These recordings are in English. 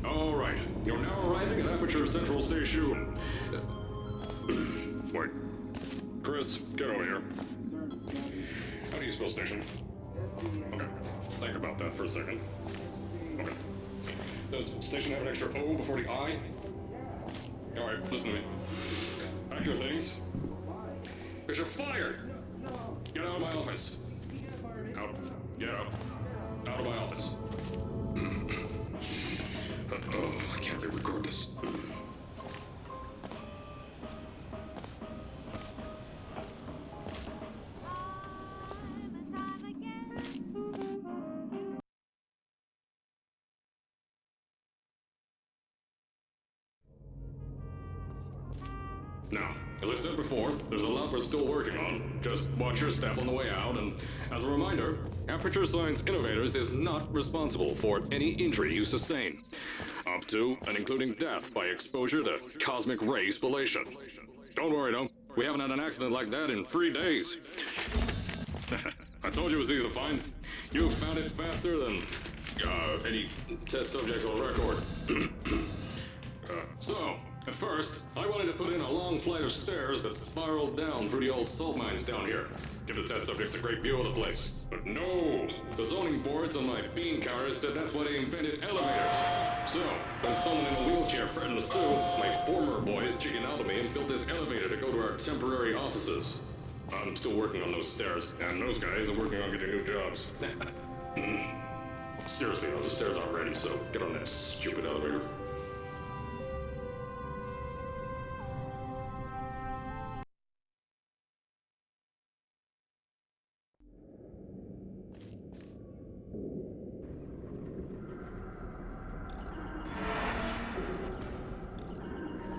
All right, you're now arriving at Aperture Central Station. Wait. Chris, get over here. How do you spell station? Okay, think about that for a second. Okay. Does station have an extra O before the I? Alright, listen to me. Pack your things. Because you're fired! Get out of my office. Out. Get out. Out of my office. Oh, I can't re-record this. Now, as I said before, there's a lot we're still working on. Just watch your step on the way out, and as a reminder, Aperture Science Innovators is not responsible for any injury you sustain, up to and including death by exposure to cosmic ray spallation. Don't worry though, we haven't had an accident like that in 3 days. I told you it was easy to find. You found it faster than any test subjects on record. So, at first, I wanted to put in a long flight of stairs that spiraled down through the old salt mines down here. Give the test subjects a great view of the place. But no! The zoning boards on my bean counters said that's why they invented elevators. So, when someone in a wheelchair threatened to sue, my former boys chickened out of me and built this elevator to go to our temporary offices. I'm still working on those stairs, and those guys are working on getting new jobs. Seriously though, the stairs aren't ready, so get on that stupid elevator.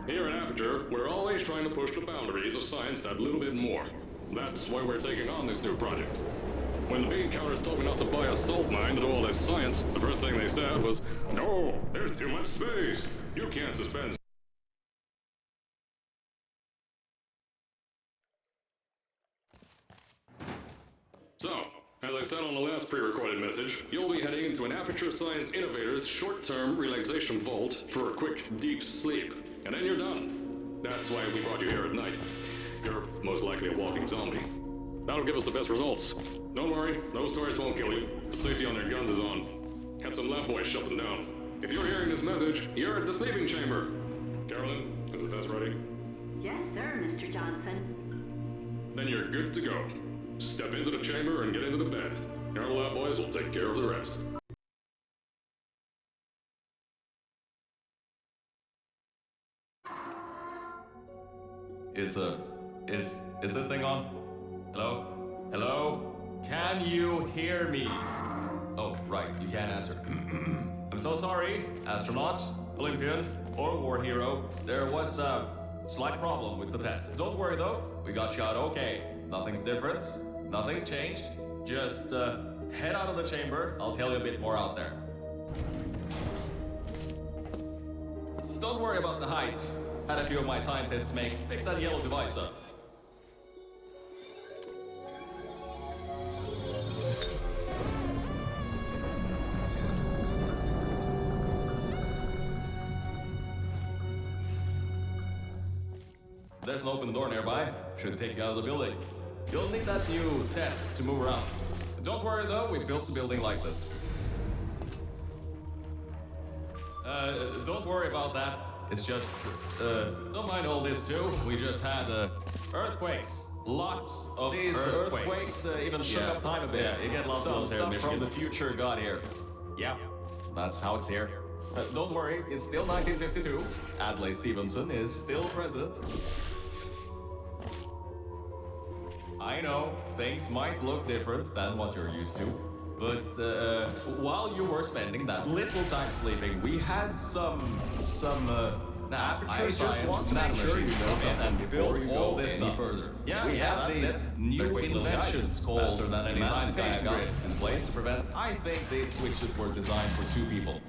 Here at Aperture, we're always trying to push the boundaries of science that little bit more. That's why we're taking on this new project. When the bean counters told me not to buy a salt mine to do all this science, the first thing they said was, "No, there's too much space. You can't suspend." So, as I said on the last pre-recorded message, you'll be heading into an Aperture Science Innovators short-term relaxation vault for a quick, deep sleep. And then you're done. That's why we brought you here at night. You're most likely a walking zombie. That'll give us the best results. Don't worry, those tourists won't kill you. The safety on their guns is on. Had some lab boys shut them down. If you're hearing this message, you're at the sleeping chamber. Carolyn, is the test ready? Yes, sir, Mr. Johnson. Then you're good to go. Step into the chamber and get into the bed. Our lab boys will take care of the rest. Is this thing on? Hello? Hello? Can you hear me? Oh, right, you can't answer. I'm so sorry, astronaut, Olympian, or war hero. There was a slight problem with the test. Don't worry though, we got shot okay. Nothing's different, nothing's changed. Just head out of the chamber, I'll tell you a bit more out there. Don't worry about the height. Had a few of my scientists pick that yellow device up. There's an open door nearby. Should take you out of the building. You'll need that new test to move around. Don't worry though, we built the building like this. Don't worry about that. It's just, don't mind all this too. We just had, earthquakes. Lots of these earthquakes even shook up time a bit. Yeah, you get lots of stuff from the future got here. Yeah, that's how it's here. Don't worry, it's still 1952. Adlai Stevenson is still president. I know, things might look different than what you're used to. But while you were spending that little time sleeping, we had some Aperture just want to make sure you know something before you go any further. Yeah, we have these new inventions called than any science guy got in place to prevent. I think these switches were designed for 2 people.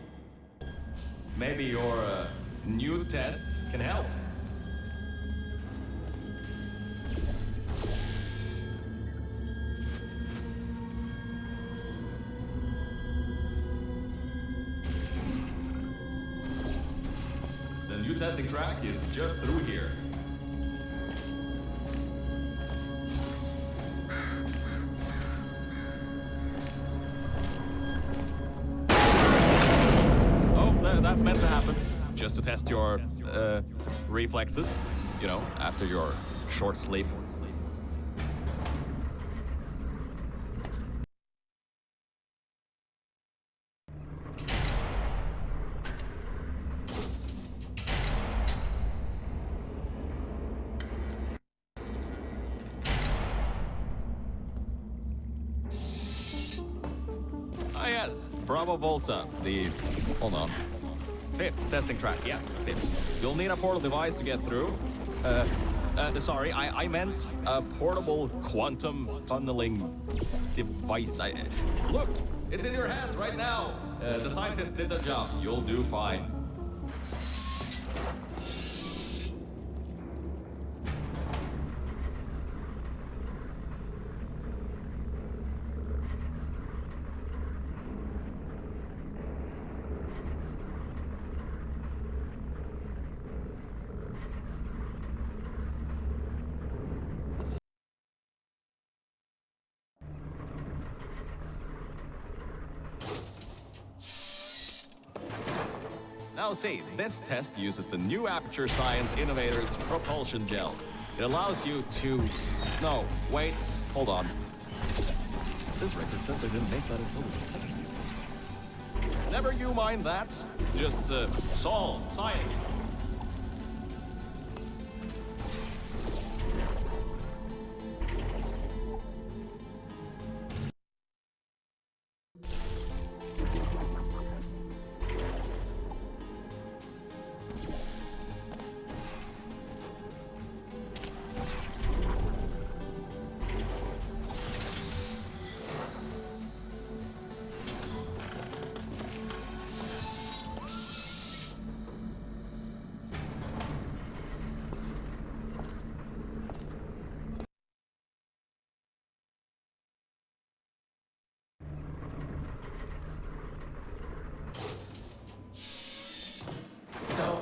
Maybe your new tests can help. new testing track is just through here. That's meant to happen. Just to test your reflexes, you know, after your short sleep. Ah yes, Bravo Volta, hold on. 5th testing track, yes, 5th. You'll need a portal device to get through. Sorry, I meant a portable quantum tunneling device. Look, it's in your hands right now. The scientists did their job. You'll do fine. Now see, this test uses the new Aperture Science Innovators propulsion gel. It allows you to... No, wait, hold on. This record says they didn't make that until the 70s. Never you mind that. Just, solve science.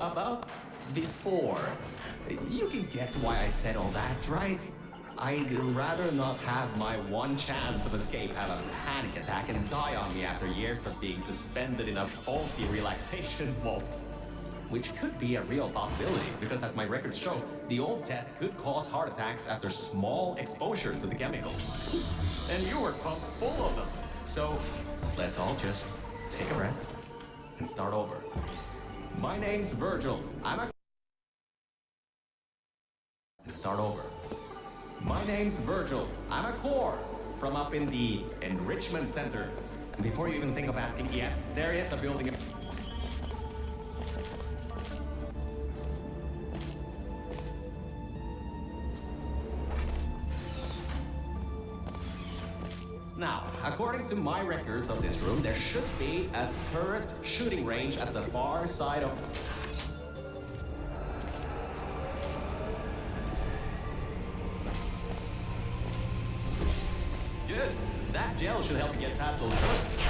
About before. You can get why I said all that, right? I'd rather not have my one chance of escape have a panic attack and die on me after years of being suspended in a faulty relaxation vault. Which could be a real possibility, because as my records show, the old test could cause heart attacks after small exposure to the chemicals. And you were pumped full of them. So, let's all just take a breath and start over. My name's Virgil. Start over. My name's Virgil. I'm a core from up in the Enrichment Center. And before you even think of asking, yes, there is a building. Now, according to my records of this room, there should be a turret shooting range at the far side of... Good. That gel should help you get past those turrets.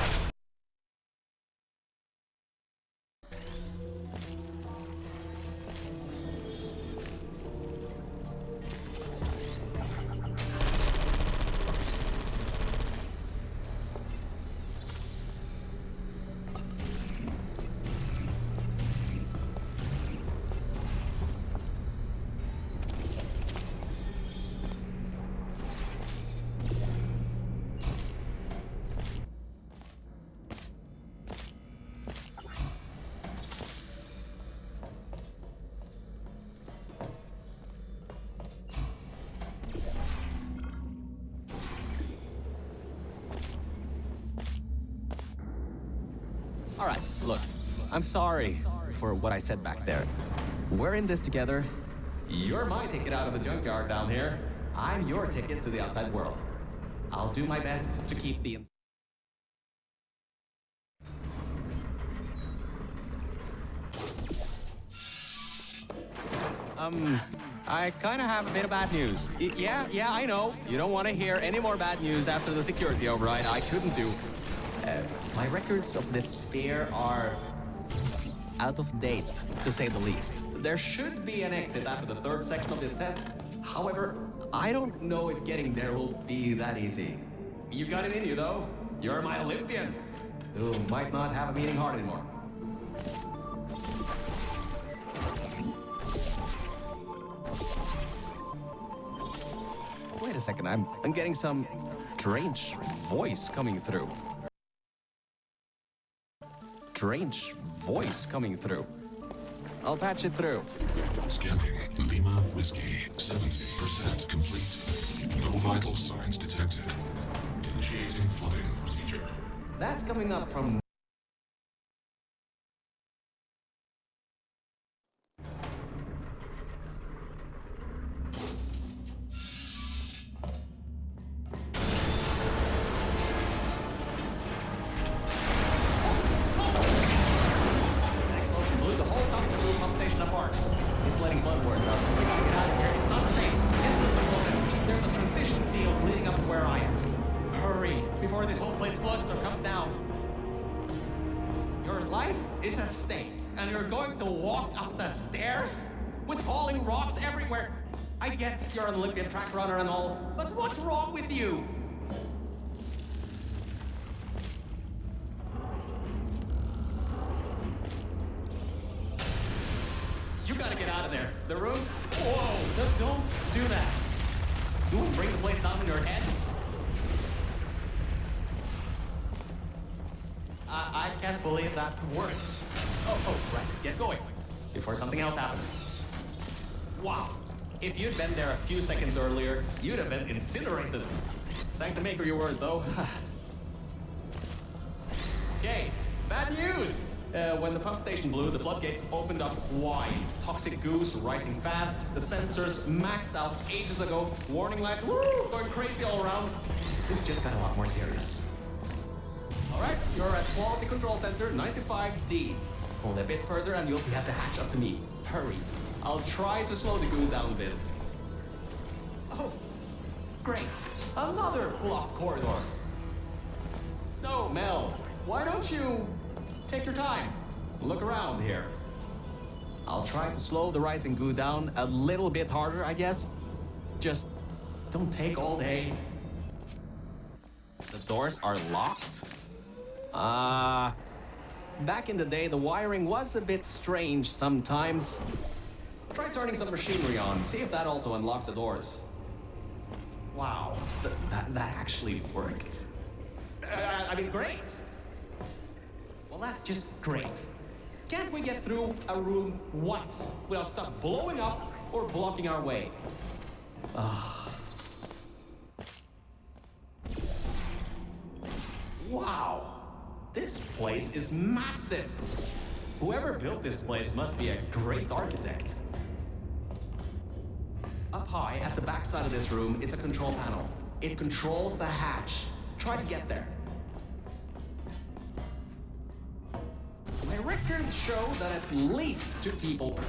All right, look, I'm sorry for what I said back there. We're in this together. You're my ticket out of the junkyard down here. I'm your ticket to the outside world. I'll do my best to keep the... I kind of have a bit of bad news. Yeah, I know. You don't want to hear any more bad news after the security override. I couldn't do. My records of this sphere are out of date, to say the least. There should be an exit after the third section of this test. However, I don't know if getting there will be that easy. You got it in you, though. You're my Olympian, who might not have a beating heart anymore. Wait a second, I'm getting some strange voice coming through. Strange voice coming through. I'll patch it through. Scanning. Lima Whiskey. 70% complete. No vital signs detected. Initiating flooding procedure. That's coming up from... blew the whole Thompson Blue pump station apart. It's letting flood wars out. We gotta get out of here. It's not safe. Get through the control centers. There's a transition seal leading up to where I am. Hurry, before this whole place floods or comes down. Your life is at stake, and you're going to walk up the stairs with falling rocks everywhere. I get you're an Olympian track runner and all, but what's wrong with you? You gotta get out of there. The rooms? Whoa, no, don't do that. You won't bring the place down in your head? I can't believe that worked. Oh, right, get going. Before something else happens. Wow. If you'd been there a few seconds earlier, you'd have been incinerated. Thank the maker you were, though. Okay, bad news! When the pump station blew, the floodgates opened up wide. Toxic goos rising fast, the sensors maxed out ages ago, warning lights, woo, going crazy all around. This just got a lot more serious. Alright, you're at Quality Control Center 95D. Hold a bit further and you'll be at the hatch up to me. Hurry. I'll try to slow the goo down a bit. Oh, great. Another blocked corridor. So, Mel, why don't you take your time? Look around here. I'll try to slow the rising goo down a little bit harder, I guess. Just don't take all day. The doors are locked? Back in the day, the wiring was a bit strange sometimes. Try turning some machinery on, see if that also unlocks the doors. Wow, that actually worked. I mean, great. Well, that's just great. Can't we get through a room once without stuff blowing up or blocking our way? Wow. This place is massive. Whoever built this place must be a great architect. Up high at the back side of this room is a control panel. It controls the hatch. Try to get there. My records show that at least 2 people...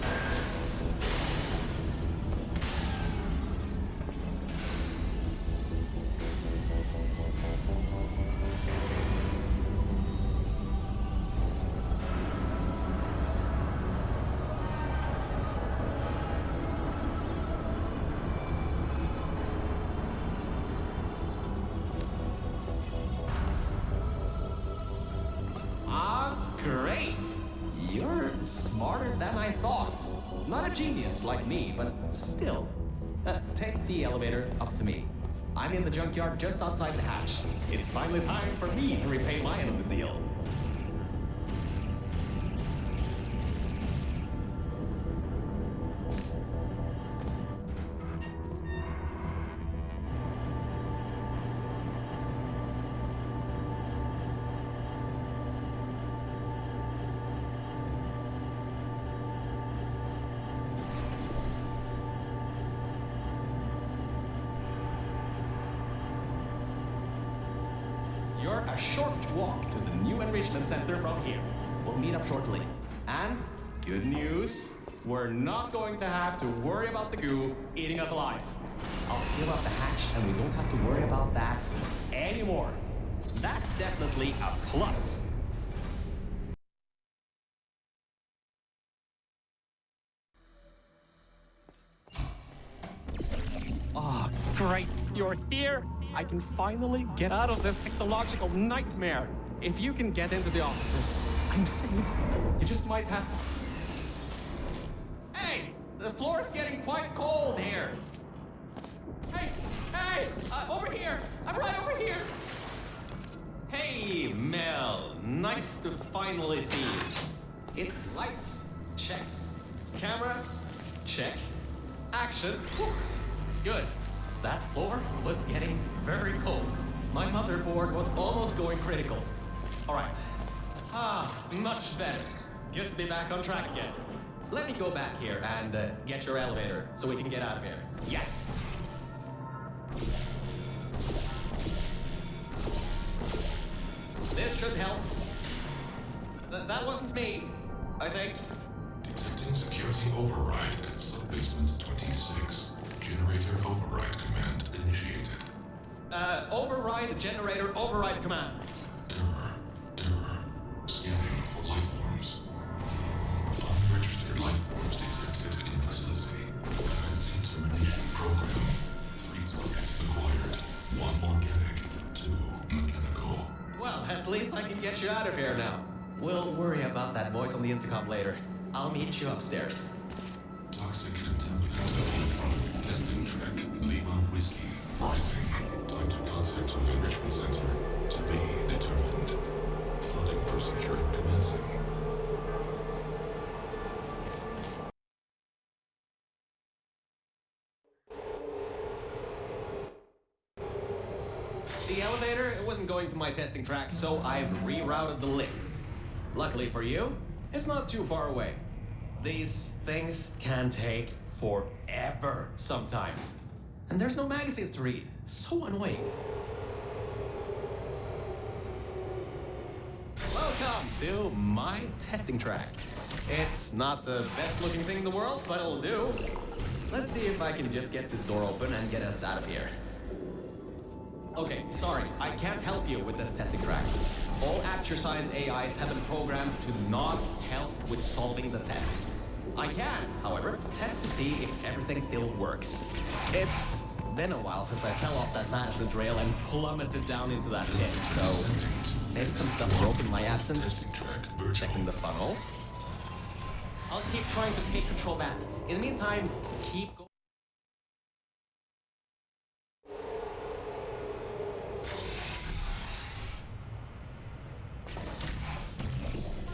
Great! You're smarter than I thought. Not a genius like me, but still. Take the elevator up to me. I'm in the junkyard just outside the hatch. It's finally time for me to repay my end of the deal. You're a short walk to the new enrichment center from here. We'll meet up shortly. And good news, we're not going to have to worry about the goo eating us alive. I'll seal up the hatch and we don't have to worry about that anymore. That's definitely a plus. Great, you're here. I can finally get out of this technological nightmare. If you can get into the offices, I'm saved. You just might have... Hey! The floor's getting quite cold here. Hey! Hey! Over here! I'm right over here! Hey, Mel. Nice to finally see you. It lights. Check. Camera. Check. Action. Whew. Good. That floor was getting very cold. My motherboard was almost going critical. All right. Much better. Good to be back on track again. Let me go back here and get your elevator so we can get out of here. Yes! This should help. That wasn't me, I think. Detecting security override at sub-basement 26. Generator override command initiated. Override generator override command. Error. Scanning for life forms. Unregistered life forms detected in facility. Commencing termination program. 3 targets acquired. 1 organic, 2 mechanical. Well, at least I can get you out of here now. We'll worry about that voice on the intercom later. I'll meet you upstairs. Toxic contaminant level from testing track Lima Whiskey rising. Time to contact with enrichment center. To be determined. Flooding procedure commencing. The elevator, it wasn't going to my testing track, so I've rerouted the lift. Luckily for you, it's not too far away. These things can take forever sometimes. And there's no magazines to read. So annoying. Welcome to my testing track. It's not the best looking thing in the world, but it'll do. Let's see if I can just get this door open and get us out of here. Okay, sorry, I can't help you with this testing track. All Aperture Science AIs have been programmed to not help with solving the tests. I can, however, test to see if everything still works. It's been a while since I fell off that management rail and plummeted down into that pit, so maybe some stuff broke in my absence. Testing track virtual. Checking the funnel. I'll keep trying to take control back. In the meantime, keep going.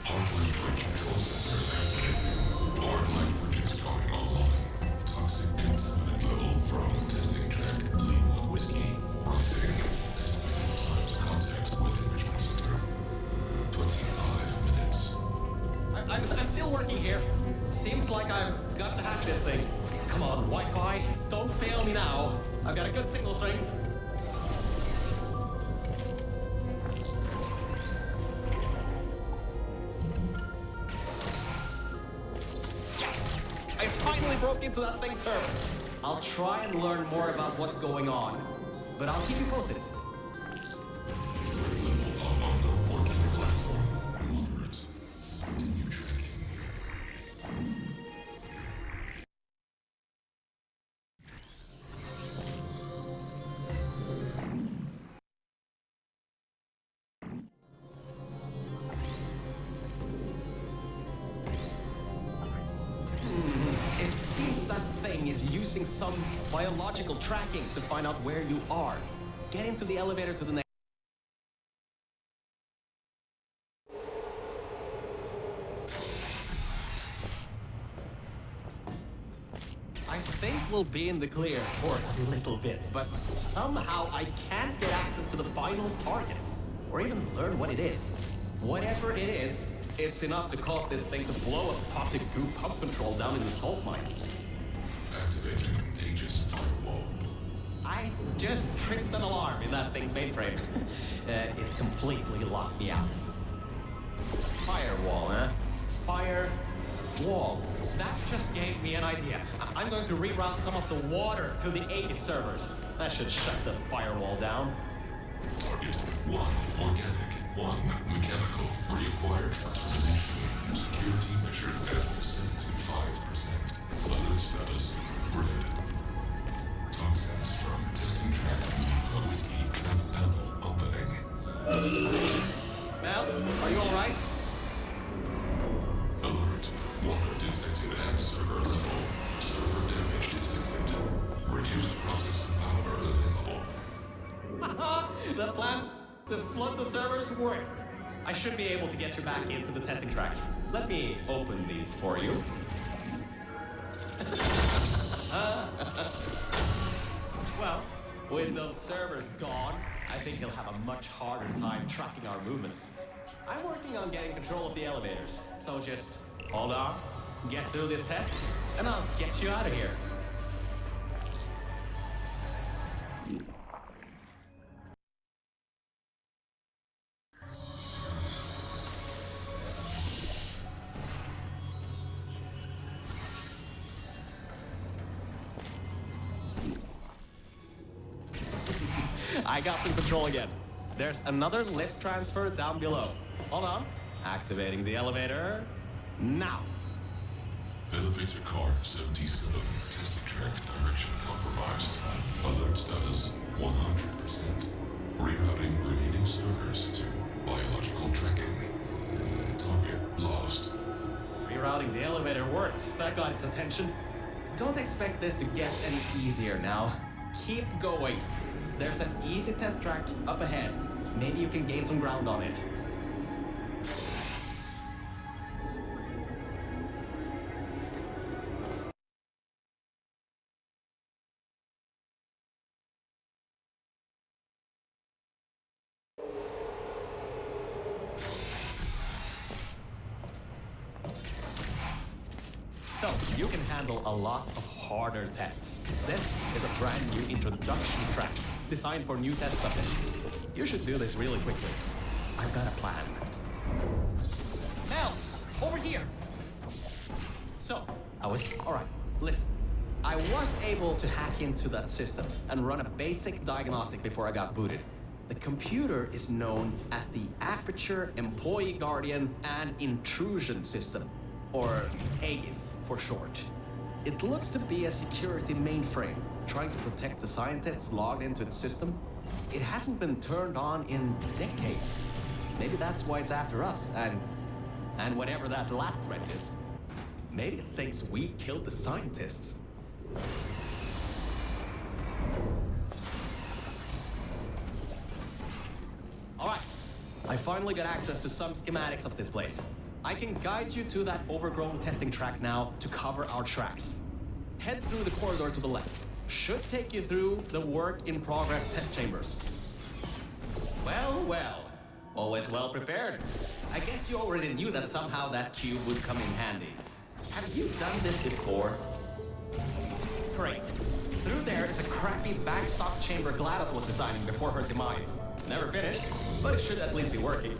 Hardline bridge control center activated. Hardline bridges coming online. Toxic contaminant level from testing track Lima Whiskey rising. Estimated time to contact with enrichment center. 25 minutes. I'm still working here. Seems like I've got to hack this thing. Come on, Wi-Fi, don't fail me now. I've got a good signal string. Yes! I finally broke into that thing's server. I'll try and learn more about what's going on, but I'll keep you posted. Third level of unknown organic life form. Moderate. Continue tracking. It seems that thing is using some biological tracking to find out where you are. Get into the elevator to the next. I think we'll be in the clear for a little bit, but somehow I can't get access to the final target, or even learn what it is. Whatever it is, it's enough to cause this thing to blow up toxic goo pump control down in the salt mines. Activating Aegis firewall. I just tripped an alarm in that thing's mainframe. It completely locked me out. Firewall, huh? Firewall. That just gave me an idea. I'm going to reroute some of the water to the Aegis servers. That should shut the firewall down. Target 1 organic, 1 mechanical. Reacquired for termination. Security measures at 75%. Alert status red. Toxins from testing track Lima Whiskey trap panel opening. Mel, are you alright? Alert. Water detected at server level. Server damage detected. Reduced processing power available. The plan to flood the servers worked. I should be able to get you back into the testing track. Let me open these for you. Well, with those servers gone, I think you'll have a much harder time tracking our movements. I'm working on getting control of the elevators, so just hold on, get through this test, and I'll get you out of here. I got some control again. There's another lift transfer down below. Hold on. Activating the elevator. Now. Elevator car 77. Testing track direction compromised. Alert status 100%. Rerouting remaining servers to biological tracking. Target lost. Rerouting the elevator worked. That got its attention. Don't expect this to get any easier now. Keep going. There's an easy test track up ahead. Maybe you can gain some ground on it. So, you can handle a lot of harder tests. This is a brand new introduction track, designed for new test subjects. You should do this really quickly. I've got a plan. Mel, over here! So, alright, listen. I was able to hack into that system and run a basic diagnostic before I got booted. The computer is known as the Aperture Employee Guardian and Intrusion System, or AGIS for short. It looks to be a security mainframe trying to protect the scientists logged into its system. It hasn't been turned on in decades. Maybe that's why it's after us, and whatever that last threat is. Maybe it thinks we killed the scientists. Alright, I finally got access to some schematics of this place. I can guide you to that overgrown testing track now to cover our tracks. Head through the corridor to the left. Should take you through the work-in-progress test chambers. Well, well. Always well prepared. I guess you already knew that somehow that cube would come in handy. Have you done this before? Great. Through there is a crappy backstop chamber Gladys was designing before her demise. Never finished, but it should at least be working.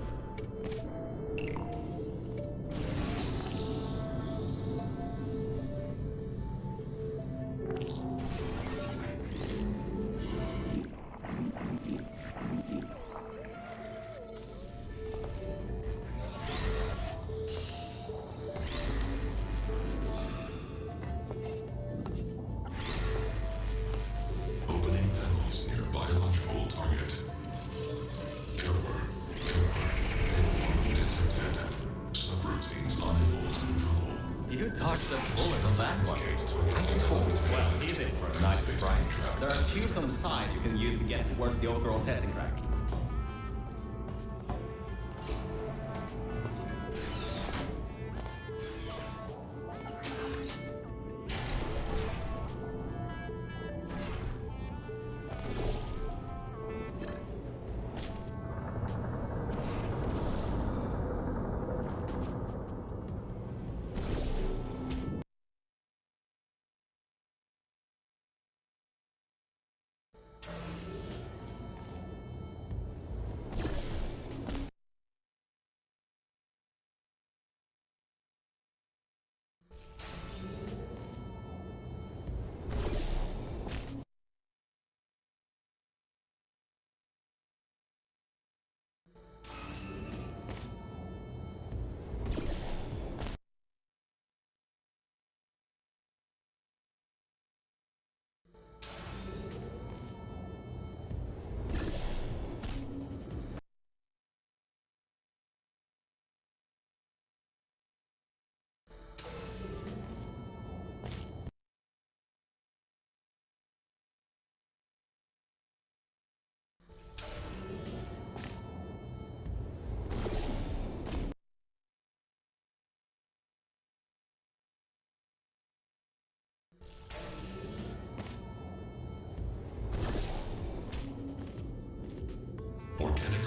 Opening panels near biological target. Error. Detected. Subroutines unable to control. You dodged a bullet on that one. Indicates target Cool. identified. Well, he's in for a nice surprise. There are tubes on the side you can use to get towards the overall testing track.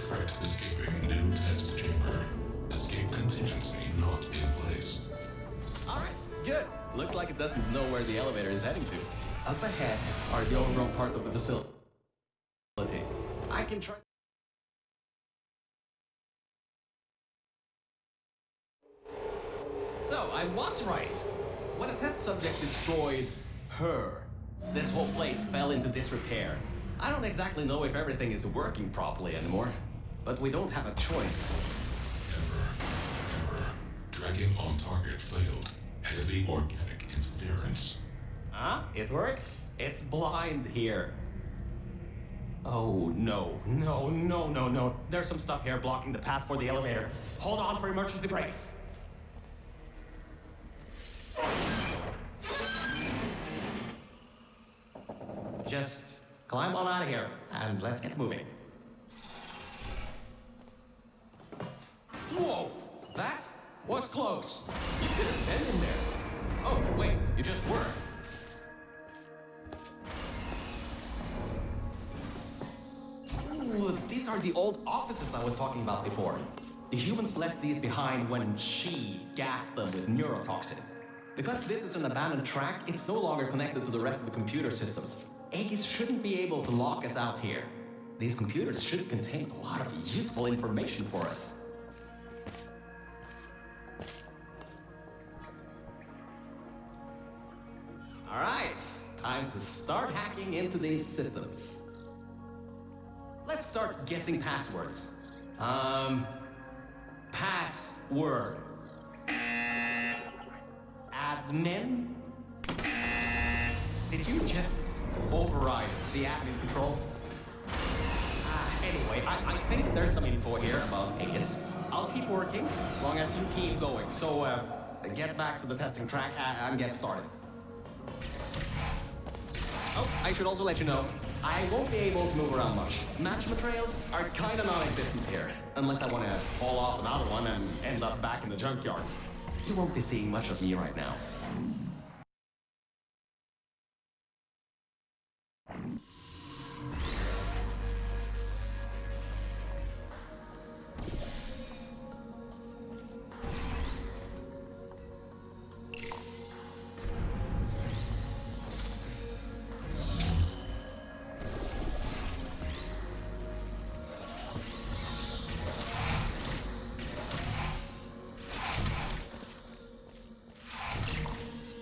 threat escaping new test chamber. Escape contingency not in place. Alright, good. Looks like it doesn't know where the elevator is heading to. Up ahead are the overgrown parts of the facility. I can try. So, I was right. When a test subject destroyed her, this whole place fell into disrepair. I don't exactly know if everything is working properly anymore, but we don't have a choice. Error. Dragging on target failed. Heavy organic interference. Huh? It worked? It's blind here. Oh, no. No. There's some stuff here blocking the path for the elevator. Hold on for emergency brakes. Just climb on out of here, and let's get moving. Whoa! That was close. You could have been in there. Oh, wait, you just were. Ooh, these are the old offices I was talking about before. The humans left these behind when she gassed them with neurotoxin. Because this is an abandoned track, it's no longer connected to the rest of the computer systems. Aegis shouldn't be able to lock us out here. These computers should contain a lot of useful information for us. Alright, time to start hacking into these systems. Let's start guessing passwords. Password. Admin? Did you just override the admin controls? Anyway, I think there's some info here about Aegis. I'll keep working, as long as you keep going. So, get back to the testing track and get started. Oh, I should also let you know, I won't be able to move around much. Match materials are kind of non-existent here, unless I want to haul off another one and end up back in the junkyard. You won't be seeing much of me right now.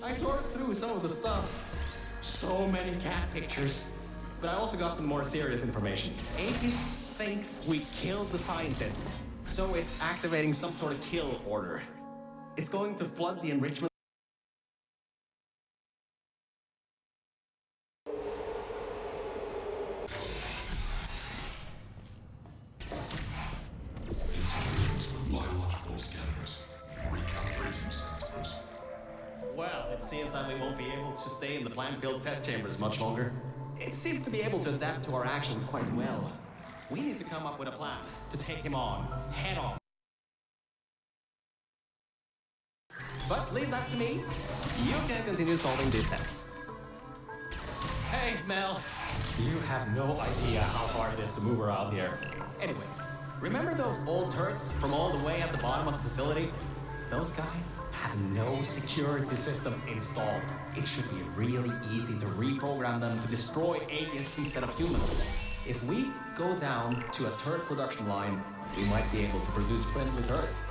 I sorted through some of the stuff. So many cat pictures. But I also got some more serious information. Aegis thinks we killed the scientists, so it's activating some sort of kill order. It's going to flood the enrichment. Interference with biological scanners. Recalibrating sensors. Well, it seems that we won't be able to stay in the plant-filled test chambers much longer. It seems to be able to adapt to our actions quite well. We need to come up with a plan to take him on, head on. But leave that to me. You can continue solving these tests. Hey, Mel. You have no idea how hard it is to move around here. Anyway, remember those old turrets from all the way at the bottom of the facility? Those guys have no security systems installed. It should be really easy to reprogram them to destroy Aegis instead of humans. If we go down to a turret production line, we might be able to produce friendly turrets.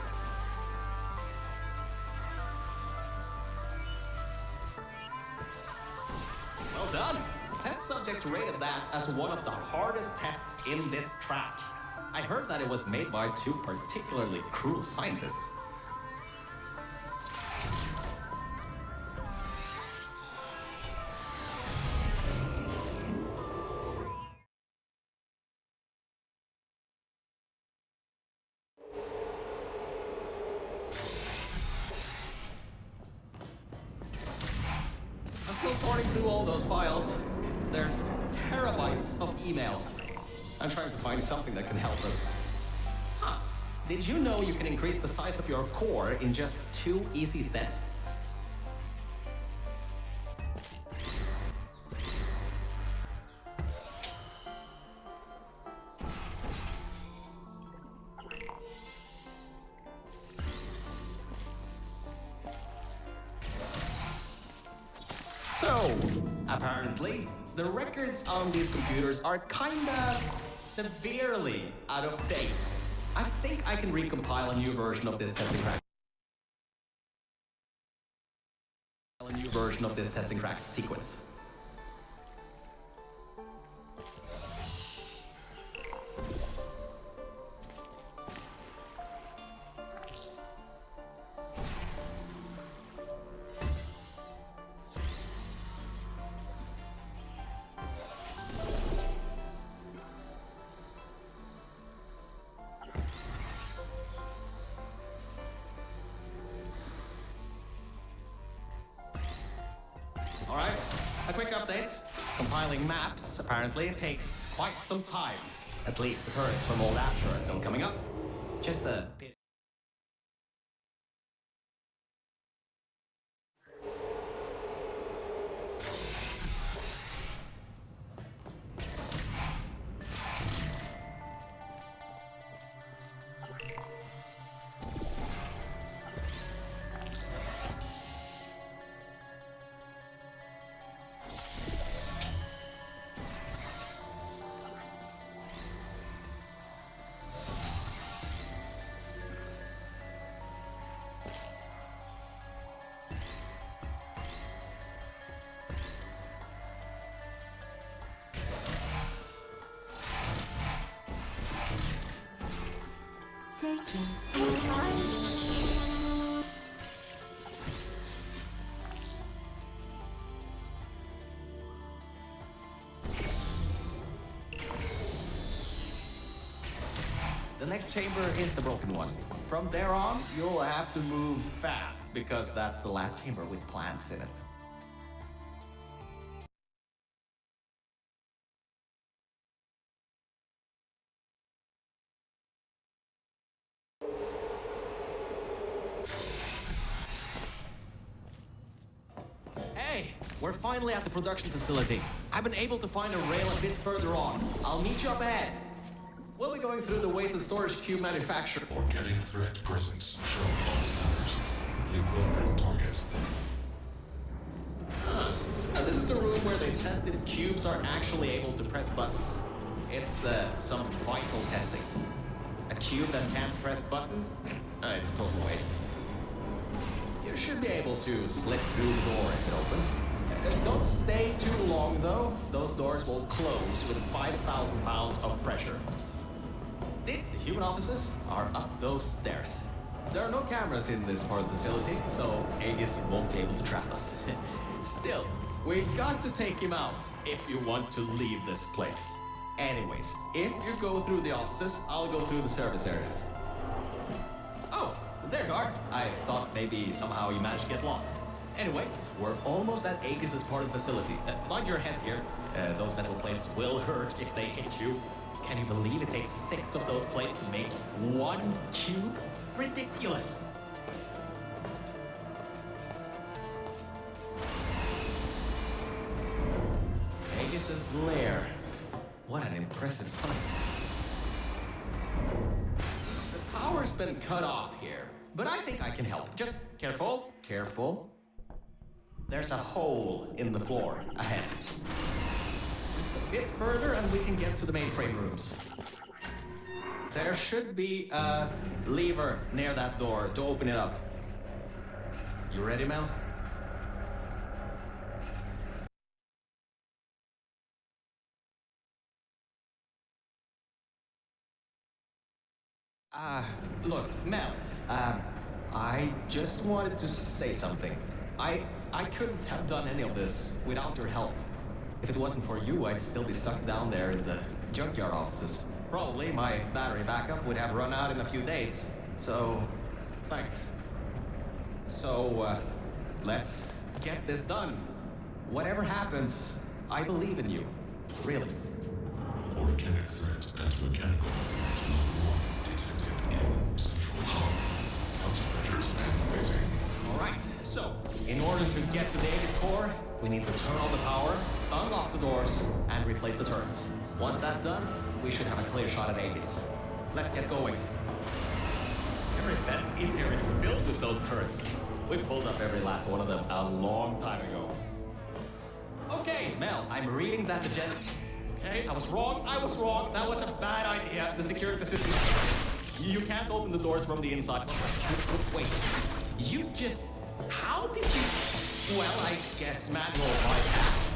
Well done! Test subjects rated that as one of the hardest tests in this track. I heard that it was made by two particularly cruel scientists. I'm still sorting through all those files. There's terabytes of emails. I'm trying to find something that can help us. Huh. Did you know you can increase the size of your core in just 2 easy steps? Apparently, the records on these computers are kinda severely out of date. I think I can recompile a new version of this testing crack sequence. Alright, a quick update. Compiling maps apparently takes quite some time. At least the turrets from Old Asher are still coming up. Just a bit. Searching. The next chamber is the broken one. From there on, you'll have to move fast because that's the last chamber with plants in it. Hey, we're finally at the production facility. I've been able to find a rail a bit further on. I'll meet you up ahead. We'll be going through the weighted storage cube manufacturer. Organic threat presence shown on scanners. Equilibrium target. This is the room where they tested if cubes are actually able to press buttons. It's some vital testing. A cube that can't press buttons? It's a total waste. You should be able to slip through the door if it opens. Don't stay too long though. Those doors will close with 5,000 pounds of pressure. The human offices are up those stairs. There are no cameras in this part of the facility, so Aegis won't be able to trap us. Still, we've got to take him out if you want to leave this place. Anyways, if you go through the offices, I'll go through the service areas. Oh, there you are. I thought maybe somehow you managed to get lost. Anyway, we're almost at Aegis' part of the facility. Mind your head here. Those metal plates will hurt if they hit you. Can you believe it takes 6 of those plates to make 1 cube? Ridiculous! Aegis' lair. What an impressive sight. The power's been cut off here, but I think I can help. Just careful, careful. There's a hole in the floor ahead. Just a bit further and we can get to the mainframe rooms. There should be a lever near that door to open it up. You ready, Mel? Look, Mel, I just wanted to say something. I couldn't have done any of this without your help. If it wasn't for you, I'd still be stuck down there in the junkyard offices. Probably my battery backup would have run out in a few days. So, thanks. So, let's get this done. Whatever happens, I believe in you. Really. Organic threat and mechanical threat number 1 detected in central hub. Countermeasures activating. Alright, so, in order to get to the Aegis core, we need to turn on the power, unlock the doors, and replace the turrets. Once that's done, we should have a clear shot at Aegis. Let's get going. Every vent in here is filled with those turrets. We pulled up every last one of them a long time ago. Okay, Mel, I'm reading that agenda. Okay, I was wrong. That was a bad idea. The security system. You can't open the doors from the inside. Wait, you just. How did you. Well, I guess manual bypass.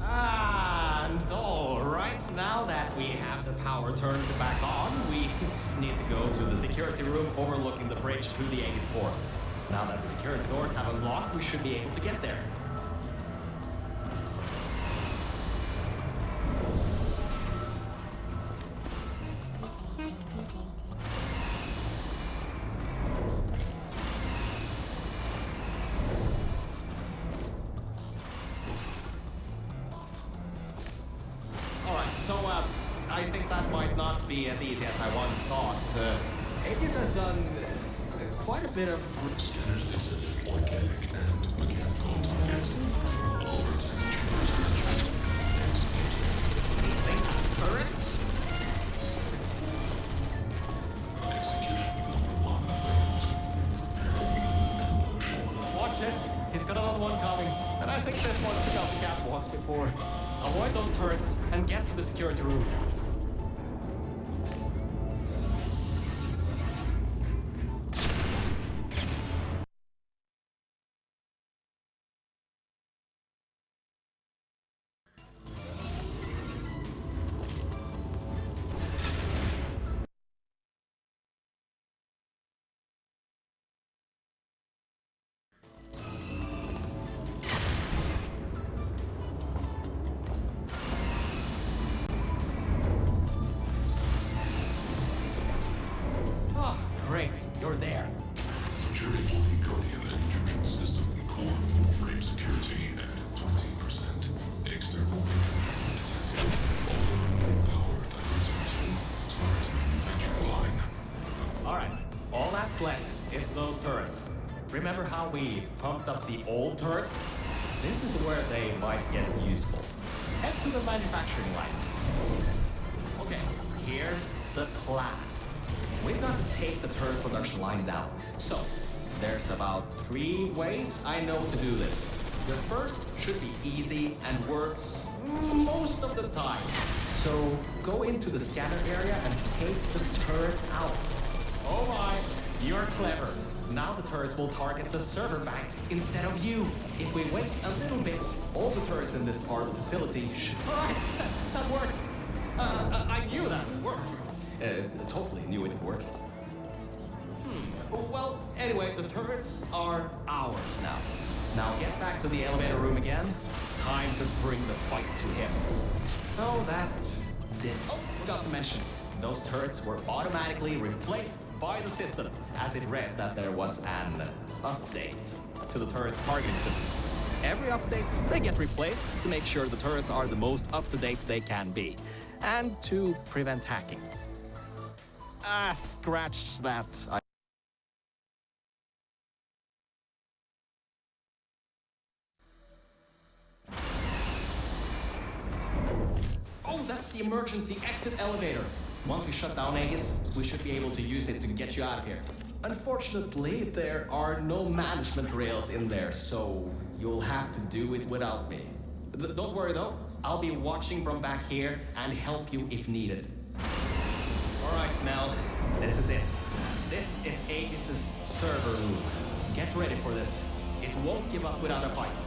And alright, now that we have the power turned back on, we need to go to the security room overlooking the bridge to the Aegis 4. Now that the security doors have unlocked, we should be able to get there. I think that might not be as easy as I once thought. Aegis has done quite a bit of... Scanners detected organic and mechanical targets. Control over test chambers mentioned. Executed. These things have turrets? Execution number 1 failed. Preparing ambush. Watch it. He's got another one coming. And I think this one took out the catwalks before. Avoid those turrets and get to the security room. Great, you're there. During Guardian intrusion system core frame security at 20%. External intrusion detected. All remaining power diverted to turret manufacturing line. Alright, all that's left is those turrets. Remember how we pumped up the old turrets? This is where they might get useful. Head to the manufacturing line. Okay, here's the plan. We've got to take the turret production line down. So, there's about 3 ways I know to do this. The first should be easy and works most of the time. So, go into the scanner area and take the turret out. Oh my, you're clever. Now the turrets will target the server banks instead of you. If we wait a little bit, all the turrets in this part of the facility should... Alright, that worked. I knew that would work. Totally knew it would work. Well, anyway, the turrets are ours now. Now get back to the elevator room again. Time to bring the fight to him. So that did... Oh, forgot to mention. Those turrets were automatically replaced by the system, as it read that there was an update to the turret's targeting systems. Every update, they get replaced to make sure the turrets are the most up-to-date they can be, and to prevent hacking. Scratch that. Oh, that's the emergency exit elevator. Once we shut down Aegis, we should be able to use it to get you out of here. Unfortunately, there are no management rails in there, so you'll have to do it without me. Don't worry though, I'll be watching from back here and help you if needed. Alright, Mel, this is it. This is Aegis' server room. Get ready for this. It won't give up without a fight.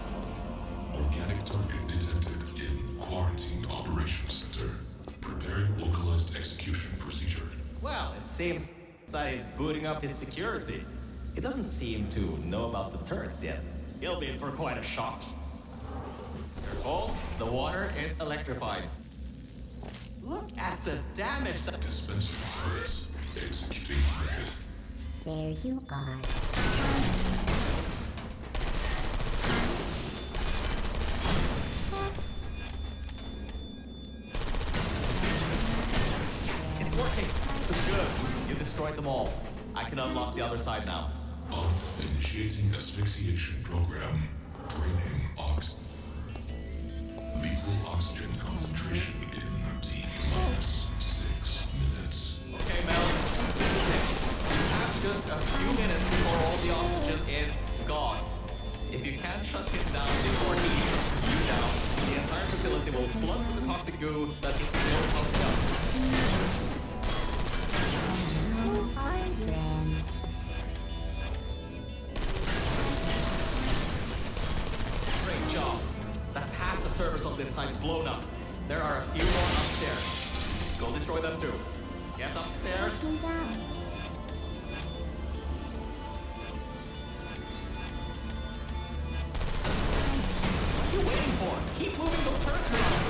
Organic target detected in Quarantined Operations Center. Preparing localized execution procedure. Well, it seems that he's booting up his security. He doesn't seem to know about the turrets yet. He'll be in for quite a shock. Careful, the water is electrified. Look at the damage that... Dispensing turrets. Executing target. There you are. Yes, it's working. It's good. You destroyed them all. I can unlock the other side now. Initiating asphyxiation program. Draining ox. Lethal oxygen concentration in T-6 minutes. Okay, Mel, this is it. You have just a few minutes before all the oxygen is gone. If you can't shut him down before he shuts you down, flood with the toxic goo that is still pumping up. Great job. That's half the servers on this site blown up. There are a few more upstairs. Go destroy them too. Get upstairs. What are you waiting for? Keep moving those turrets around.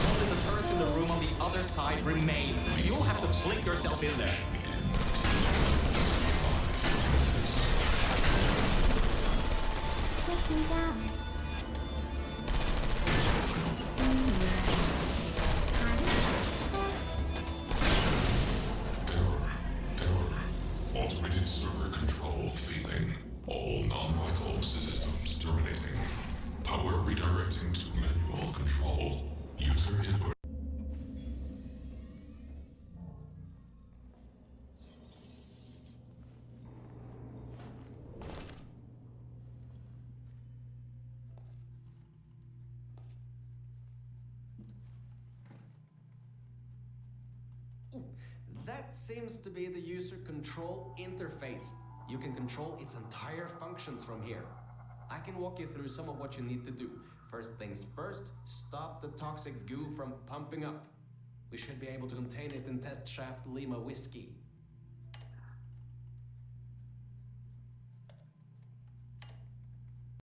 Only the turrets in the room on the other side remain. You'll have to flick yourself in there. Automated server control failing. All non-vital systems terminating. Power redirecting to manual control. User input. That seems to be the user control interface. You can control its entire functions from here. I can walk you through some of what you need to do. First things first, stop the toxic goo from pumping up. We should be able to contain it in Test Shaft Lima Whiskey.